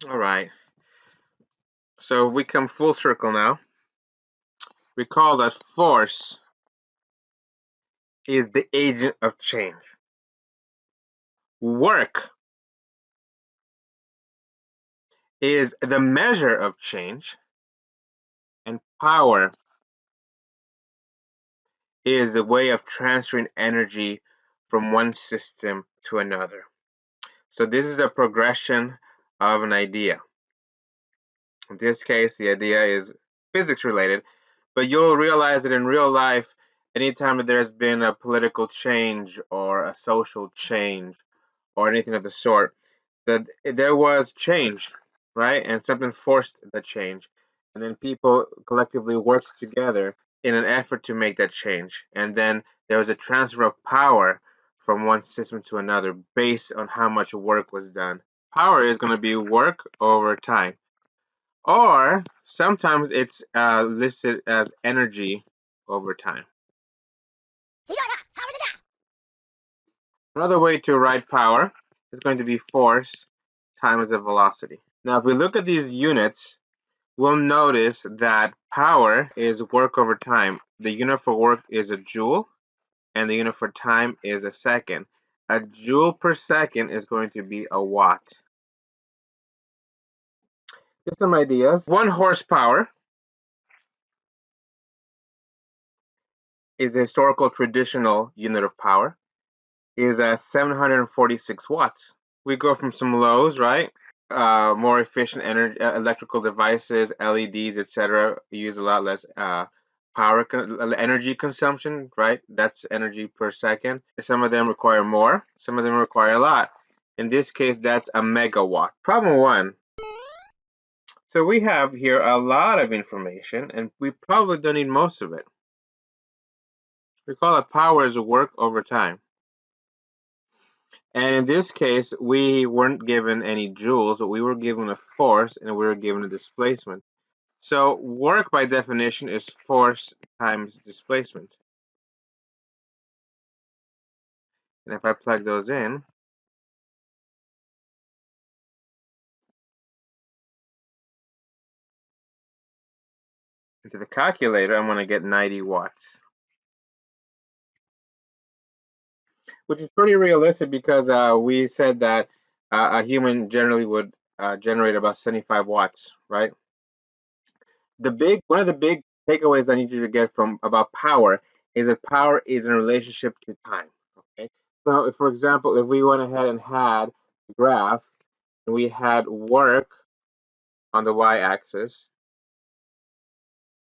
All right. So we come full circle now. Recall that force is the agent of change. Work is the measure of change. And power is the way of transferring energy from one system to another. So this is a progression of an idea. In this case, the idea is physics related, but you'll realize that in real life, anytime that there's been a political change or a social change or anything of the sort, that there was change, right? And something forced the change. And then people collectively worked together in an effort to make that change. And then there was a transfer of power from one system to another based on how much work was done. Power is going to be work over time. Or sometimes it's listed as energy over time. Another way to write power is going to be force times the velocity. Now, if we look at these units, we'll notice that power is work over time. The unit for work is a joule, and the unit for time is a second. A joule per second is going to be a watt. Just some ideas. 1 horsepower is a historical traditional unit of power, is 746 watts. We go from some lows, right? More efficient energy, electrical devices, LEDs, etc. use a lot less energy consumption, right? That's energy per second. Some of them require more, some of them require a lot. In this case, that's a megawatt. Problem one. So we have here a lot of information, and we probably don't need most of it. Recall that power is work over time. And in this case, we weren't given any joules, but we were given a force and we were given a displacement. So work by definition is force times displacement. And if I plug those in, into the calculator, I'm going to get 90 watts. Which is pretty realistic because we said that a human generally would generate about 75 watts, right? One of the big takeaways I need you to get from about power is that power is in relationship to time. Okay, so if, for example, if we went ahead and had a graph and we had work on the y-axis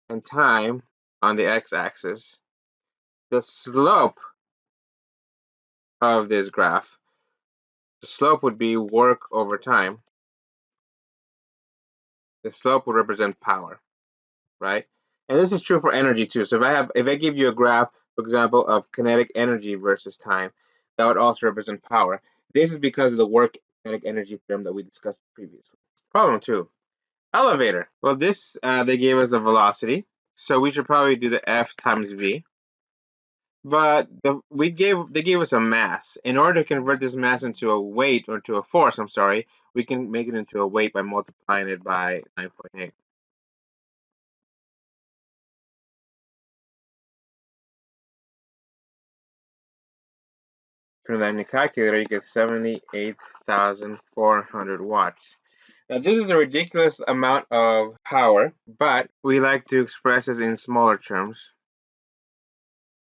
and time on the x-axis, the slope of this graph, the slope would be work over time. The slope would represent power, right? And this is true for energy too. So if I give you a graph, for example, of kinetic energy versus time, that would also represent power. This is because of the work kinetic energy theorem that we discussed previously. Problem two, elevator. Well, this they gave us a velocity, so we should probably do the F times V. But they gave us a mass. In order to convert this mass into a weight or to a force, I'm sorry, we can make it into a weight by multiplying it by 9.8. Put that in your calculator, you get 78,400 watts. Now, this is a ridiculous amount of power, but we like to express this in smaller terms.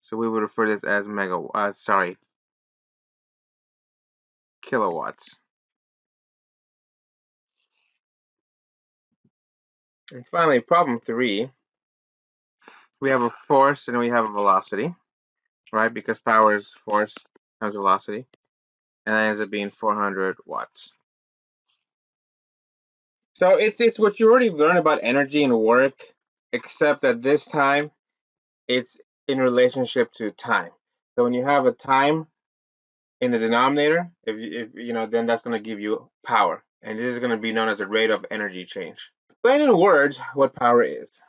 So we would refer this as kilowatts. And finally, problem three, we have a force and we have a velocity, right? Because power is force times velocity, and that ends up being 400 watts. So it's what you already learned about energy and work, except that this time it's in relationship to time. So when you have a time in the denominator, if you know, then that's going to give you power, and this is going to be known as the rate of energy change. Explain in words what power is.